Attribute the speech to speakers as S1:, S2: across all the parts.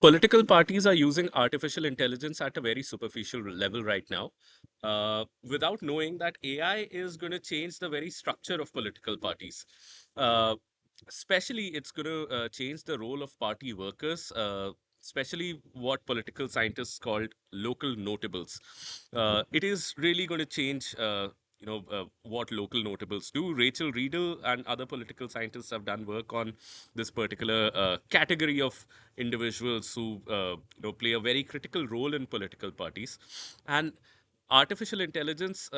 S1: Political parties are using artificial intelligence at a very superficial level right now, without knowing that AI is going to change the very structure of political parties. Uh, Especially, it's going to change the role of party workers, especially what political scientists called local notables. It is really going to change. What local notables do. Rachel Riedel and other political scientists have done work on this particular category of individuals who play a very critical role in political parties, and artificial intelligence,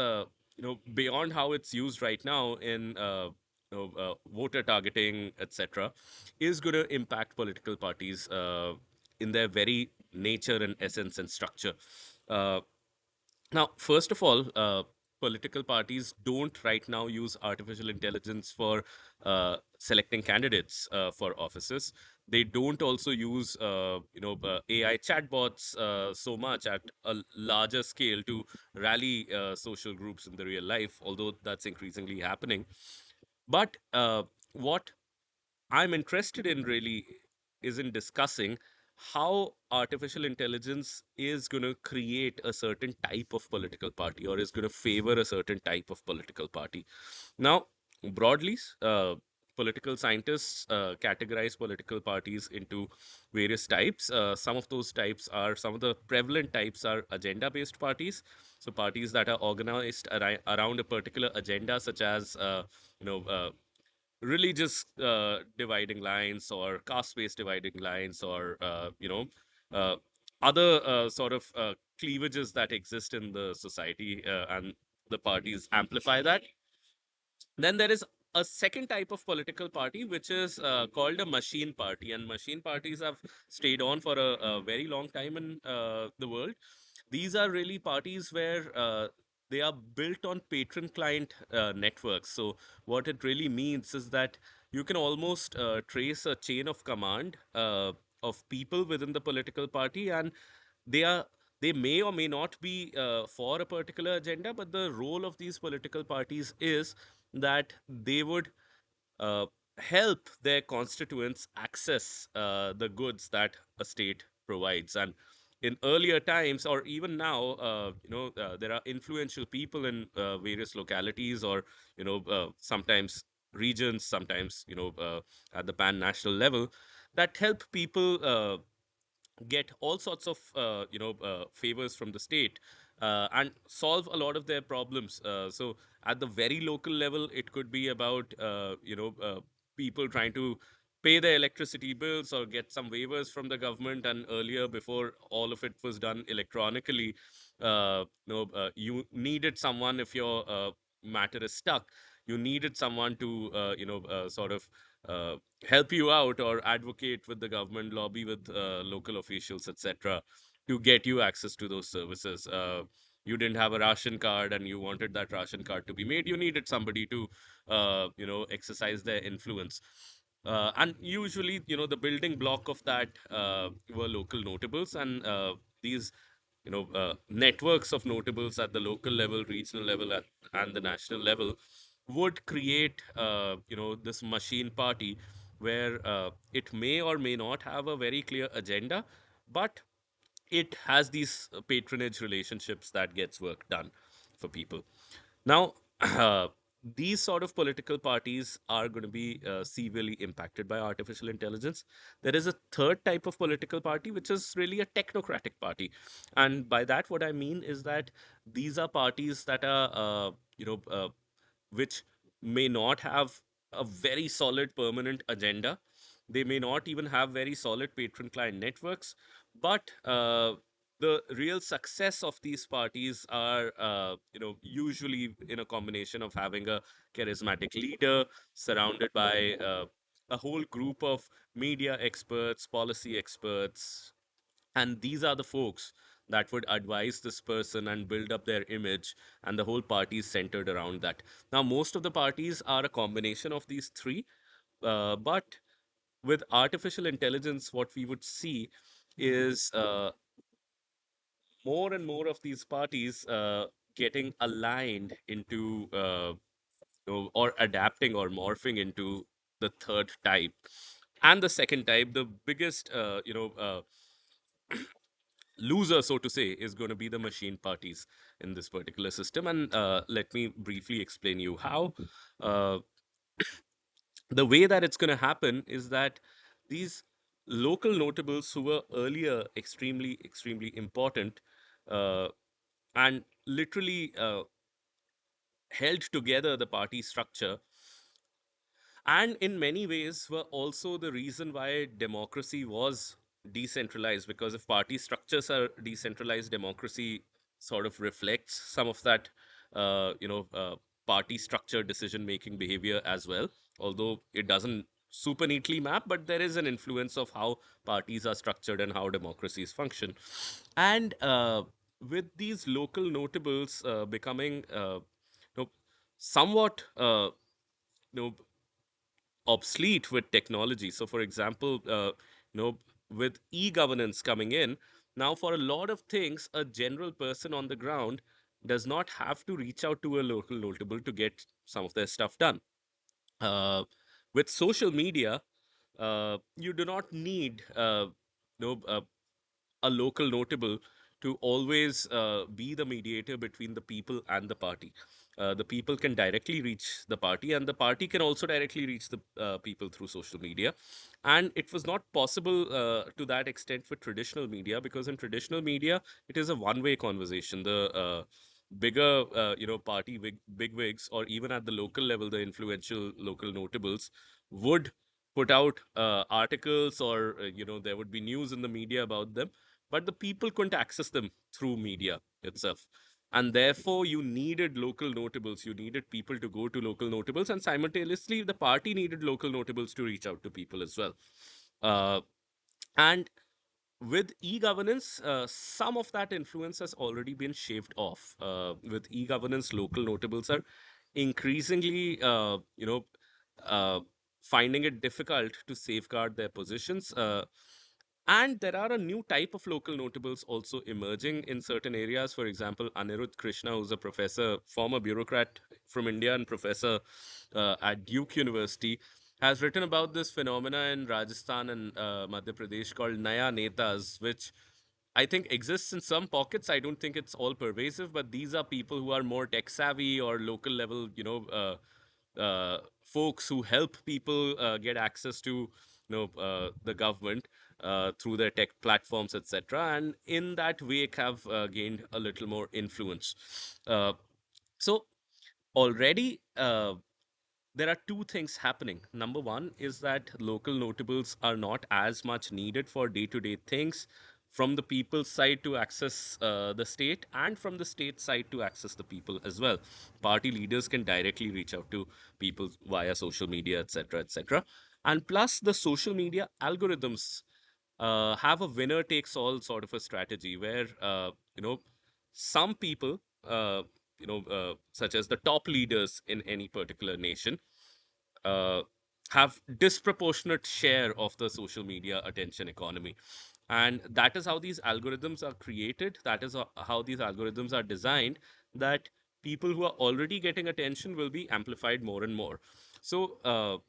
S1: beyond how it's used right now in voter targeting, etc., is going to impact political parties in their very nature and essence and structure. Uh, Now, first of all, political parties don't right now use artificial intelligence for selecting candidates for offices. They don't also use, AI chatbots so much at a larger scale to rally social groups in the real life, although that's increasingly happening. But what I'm interested in really is in discussing how artificial intelligence is going to create a certain type of political party or is going to favor a certain type of political party. Now, broadly, political scientists categorize political parties into various types. Some of those types are, some of the prevalent types are agenda based parties. So, parties that are organized around a particular agenda, such as, you know, uh, religious dividing lines or caste-based dividing lines or uh, other sort of cleavages that exist in the society, and the parties amplify that. Then there is a second type of political party which is called a machine party, and machine parties have stayed on for a very long time in the world. These are really parties where they are built on patron client networks. So what it really means is that you can almost trace a chain of command of people within the political party, and they are they may or may not be for a particular agenda, but the role of these political parties is that they would uh, help their constituents access the goods that a state provides. And in earlier times, or even now, there are influential people in various localities, or sometimes regions, sometimes at the pan national level, that help people get all sorts of favors from the state and solve a lot of their problems. So at the very local level, it could be about people trying to pay their electricity bills or get some waivers from the government. And earlier, before all of it was done electronically, you needed someone, if your matter is stuck, you needed someone to sort of uh, help you out or advocate with the government, lobby with local officials, etc., to get you access to those services. You didn't have a ration card and you wanted that ration card to be made. You needed somebody to, exercise their influence. And usually, the building block of that were local notables, and these networks of notables at the local level, regional level, and the national level would create this machine party where it may or may not have a very clear agenda, but it has these patronage relationships that gets work done for people. Now, these sort of political parties are going to be severely impacted by artificial intelligence. There is a third type of political party, which is really a technocratic party. And by that, what I mean is that these are parties that are, which may not have a very solid permanent agenda. They may not even have very solid patron client networks, but the real success of these parties are usually in a combination of having a charismatic leader surrounded by a whole group of media experts, policy experts, and these are the folks that would advise this person and build up their image, and the whole party is centered around that. Now, most of the parties are a combination of these three, but with artificial intelligence, what we would see is more and more of these parties getting aligned into or adapting or morphing into the third type. And the second type, the biggest loser, so to say, is going to be the machine parties in this particular system. And let me briefly explain you how. Uh, the way that it's going to happen is that these local notables who were earlier extremely important, uh, and literally held together the party structure, and in many ways were also the reason why democracy was decentralized, because if party structures are decentralized, democracy sort of reflects some of that party structure decision making behavior as well, although it doesn't super neatly map, but there is an influence of how parties are structured and how democracies function. And with these local notables becoming know, somewhat you know obsolete with technology. So, for example, with e-governance coming in, now for a lot of things, a general person on the ground does not have to reach out to a local notable to get some of their stuff done. Uh, with social media, you do not need know, a local notable to always be the mediator between the people and the party. The people can directly reach the party, and the party can also directly reach the people through social media. And it was not possible to that extent with traditional media, because in traditional media, it is a one-way conversation. The bigger, party bigwigs, or even at the local level, the influential local notables would put out articles, or there would be news in the media about them, but the people couldn't access them through media itself. And therefore, you needed local notables, you needed people to go to local notables, and simultaneously, the party needed local notables to reach out to people as well. Uh, and with e-governance, some of that influence has already been shaved off. With e-governance, local notables are increasingly, uh, finding it difficult to safeguard their positions. And there are a new type of local notables also emerging in certain areas. For example, Anirudh Krishna, who's a professor, former bureaucrat from India and professor at Duke University, has written about this phenomena in Rajasthan and Madhya Pradesh called Naya Netas, which I think exists in some pockets. I don't think it's all pervasive, but these are people who are more tech savvy or local level, folks who help people get access to, the government through their tech platforms, etc. And in that way, have gained a little more influence. So already there are two things happening. Number one is that local notables are not as much needed for day to day things, from the people's side to access the state, and from the state side to access the people as well. Party leaders can directly reach out to people via social media, etc., etc. And plus, the social media algorithms have a winner takes all sort of a strategy where, some people, such as the top leaders in any particular nation, uh, have disproportionate share of the social media attention economy. And that is how these algorithms are created, that is how these algorithms are designed, that people who are already getting attention will be amplified more and more. So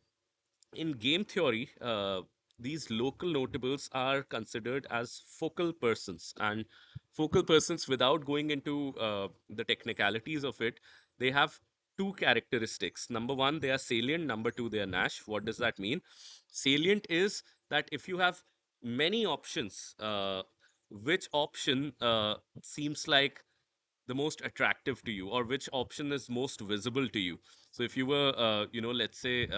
S1: in game theory, these local notables are considered as focal persons. And focal persons, without going into the technicalities of it, they have two characteristics. Number one, they are salient. Number two, they are Nash. What does that mean? Salient is that if you have many options, which option seems like the most attractive to you, or which option is most visible to you? So if you were, let's say,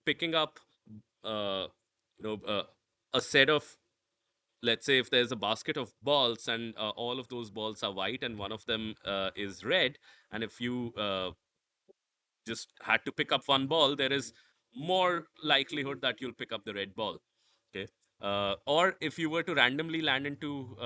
S1: picking up uh, you know uh, a set of, let's say, if there's a basket of balls, and all of those balls are white and one of them is red, and if you just had to pick up one ball, there is more likelihood that you'll pick up the red ball. Okay. Or if you were to randomly land into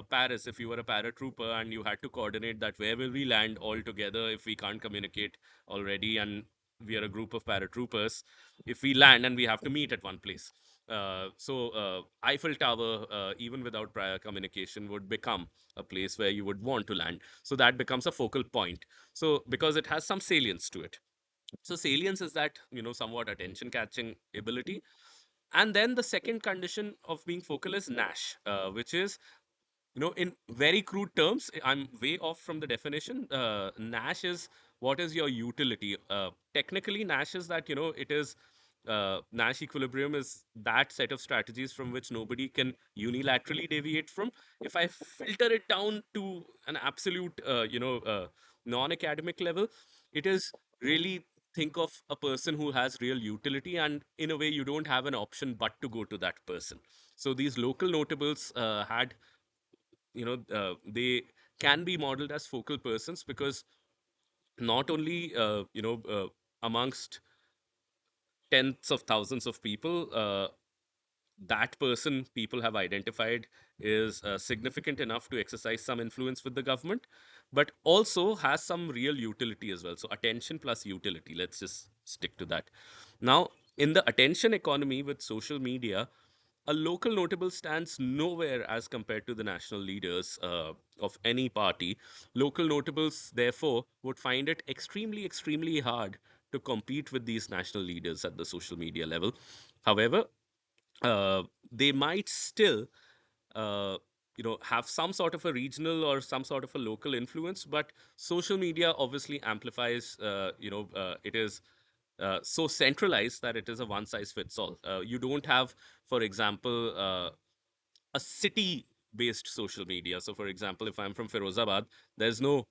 S1: Paris, if you were a paratrooper and you had to coordinate that where will we land all together if we can't communicate already, and we are a group of paratroopers, if we land and we have to meet at one place. Eiffel Tower, even without prior communication, would become a place where you would want to land. So that becomes a focal point. So because it has some salience to it. So salience is that, somewhat attention catching ability. And then the second condition of being focal is Nash, which is, in very crude terms, I'm way off from the definition. Nash is what is your utility. Technically, Nash is that, it is Nash equilibrium is that set of strategies from which nobody can unilaterally deviate from. If I filter it down to an absolute, non-academic level, it is really think of a person who has real utility, and in a way, you don't have an option but to go to that person. So these local notables had, they can be modeled as focal persons because not only, amongst tens of thousands of people, that person people have identified is significant enough to exercise some influence with the government, but also has some real utility as well. So, attention plus utility, let's just stick to that. Now, in the attention economy with social media, a local notable stands nowhere as compared to the national leaders of any party. Local notables, therefore, would find it extremely, extremely hard to compete with these national leaders at the social media level. However, they might still uh, have some sort of a regional or some sort of a local influence, but social media obviously amplifies, it is so centralized that it is a one size fits all. You don't have, for example, a city based social media. So for example, if I'm from Firozabad, there's no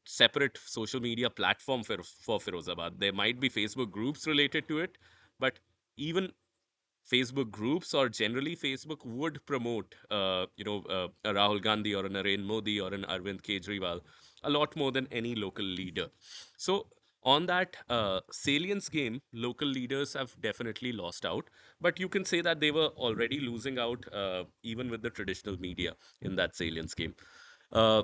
S1: separate social media platform for Firozabad. There might be Facebook groups related to it, but even Facebook groups or generally Facebook would promote, a Rahul Gandhi or a Narendra Modi or an Arvind Kejriwal a lot more than any local leader. So on that salience game, local leaders have definitely lost out. But you can say that they were already losing out even with the traditional media in that salience game. Uh,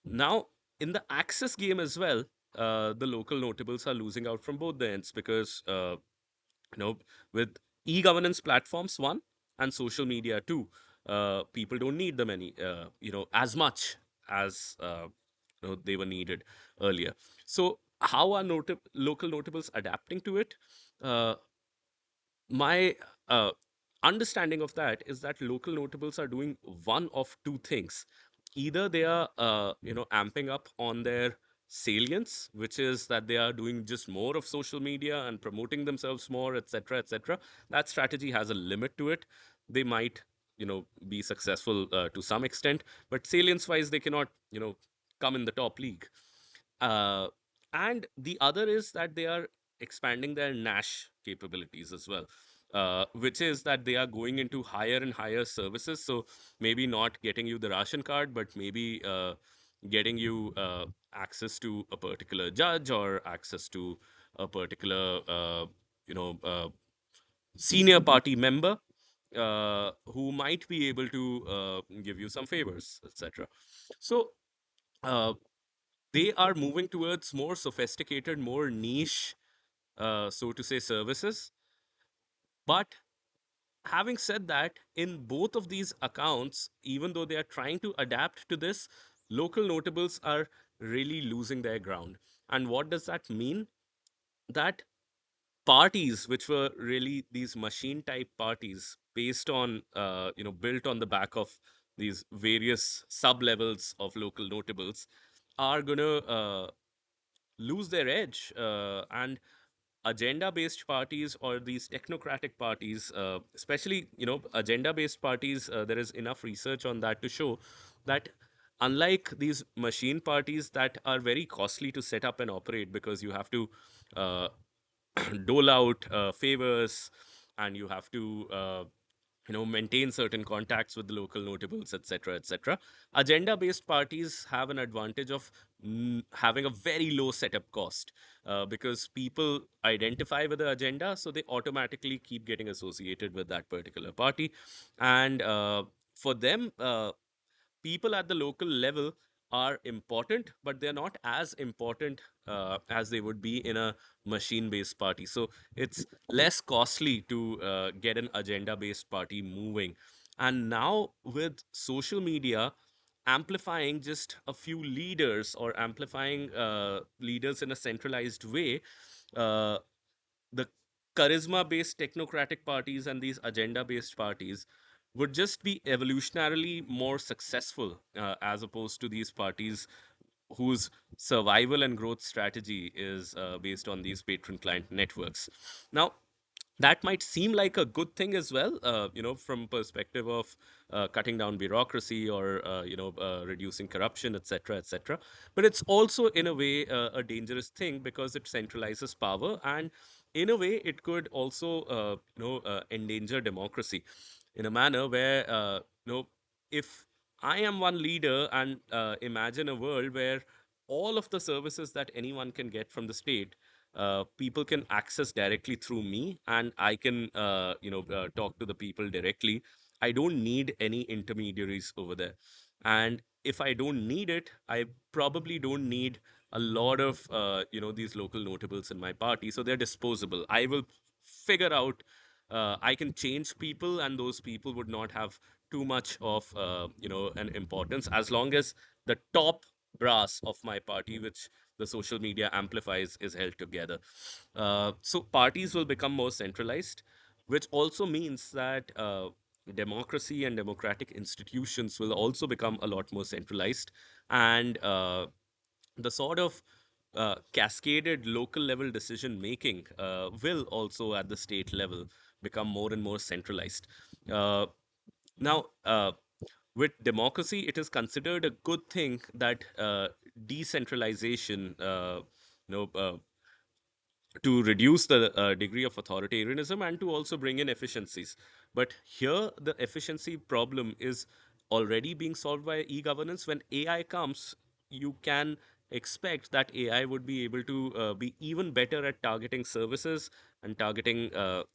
S1: Now, in the access game as well, the local notables are losing out from both the ends because you know with e-governance platforms one and social media two, people don't need them as much as they were needed earlier. So how are local notables adapting to it? My understanding of that is that local notables are doing one of two things. Either they are amping up on their salience, which is that they are doing just more of social media and promoting themselves more, etc., etc. That strategy has a limit to it. They might be successful to some extent, but salience wise they cannot come in the top league. uh, and the other is that they are expanding their Nash capabilities as well, which is that they are going into higher and higher services. So maybe not getting you the ration card, but maybe getting you access to a particular judge or access to a particular, senior party member who might be able to give you some favors, etc. So, uh, they are moving towards more sophisticated, more niche, so to say, services. But having said that, in both of these accounts, even though they are trying to adapt to this, local notables are really losing their ground. And what does that mean? That parties, which were really these machine type parties based on, built on the back of these various sub levels of local notables, are going to lose their edge. And agenda based parties or these technocratic parties, especially agenda based parties, there is enough research on that to show that unlike these machine parties that are very costly to set up and operate because you have to uh, dole out favors, and you have to maintain certain contacts with the local notables, etc., etc. Agenda based parties have an advantage of having a very low setup cost, because people identify with the agenda, so they automatically keep getting associated with that particular party. And for them, people at the local level are important, but they're not as important as they would be in a machine based party. So it's less costly to get an agenda based party moving. And now, with social media amplifying just a few leaders or amplifying leaders in a centralized way, uh, the charisma based technocratic parties and these agenda based parties would just be evolutionarily more successful, as opposed to these parties whose survival and growth strategy is based on these patron client networks. Now, that might seem like a good thing as well, from perspective of cutting down bureaucracy or reducing corruption, etc., etc. But it's also in a way a dangerous thing because it centralizes power, and in a way it could also endanger democracy in a manner where if I am one leader and imagine a world where all of the services that anyone can get from the state, people can access directly through me, and I can talk to the people directly. I don't need any intermediaries over there. And if I don't need it, I probably don't need a lot of these local notables in my party, so they're disposable. I will figure out, I can change people, and those people would not have too much of an importance, as long as the top brass of my party, which the social media amplifies, is held together. So parties will become more centralized, which also means that democracy and democratic institutions will also become a lot more centralized. And the sort of cascaded local level decision making will also at the state level become more and more centralized. Now, with democracy, it is considered a good thing that decentralization, you know, uh, to reduce the degree of authoritarianism and to also bring in efficiencies. But here, the efficiency problem is already being solved by e-governance. When AI comes, you can expect that AI would be able to be even better at targeting services and targeting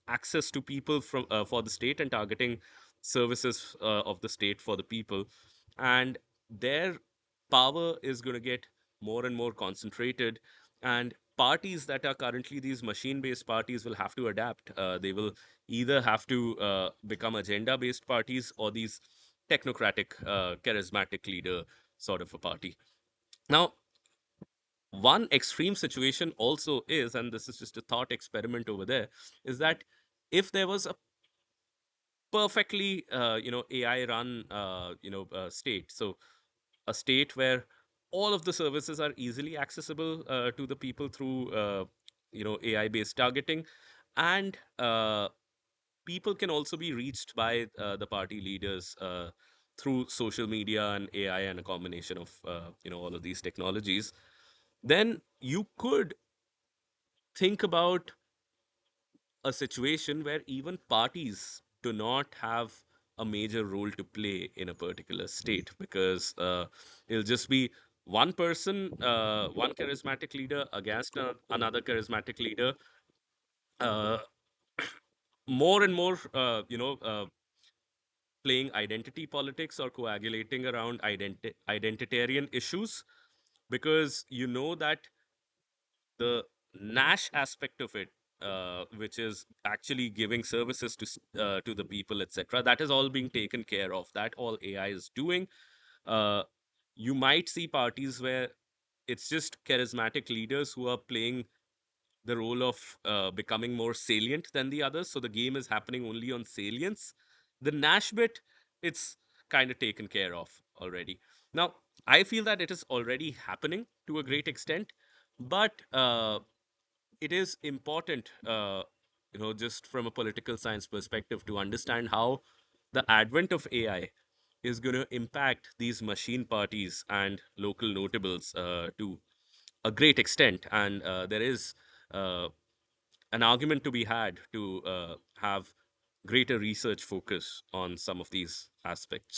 S1: access to people from for the state, and targeting services of the state for the people. And their power is going to get more and more concentrated, and parties that are currently these machine based parties will have to adapt. They will either have to become agenda based parties or these technocratic, charismatic leader sort of a party. Now, one extreme situation also is, and this is just a thought experiment over there, is that if there was a perfectly AI run state, so a state where all of the services are easily accessible to the people through AI based targeting, and people can also be reached by the party leaders through social media and AI and a combination of all of these technologies, then you could think about a situation where even parties do not have a major role to play in a particular state, because it'll just be one person, one charismatic leader against another charismatic leader, uh, more and more playing identity politics or coagulating around identitarian issues, because you know that the Nash aspect of it, which is actually giving services to the people, etc., that is all being taken care of. That all AI is doing. Uh, you might see parties where it's just charismatic leaders who are playing the role of becoming more salient than the others. So the game is happening only on salience. The Nash bit, it's kind of taken care of already. Now, I feel that it is already happening to a great extent, but it is important, just from a political science perspective, to understand how the advent of AI is going to impact these machine parties and local notables to a great extent. And there is uh, an argument to be had to have greater research focus on some of these aspects.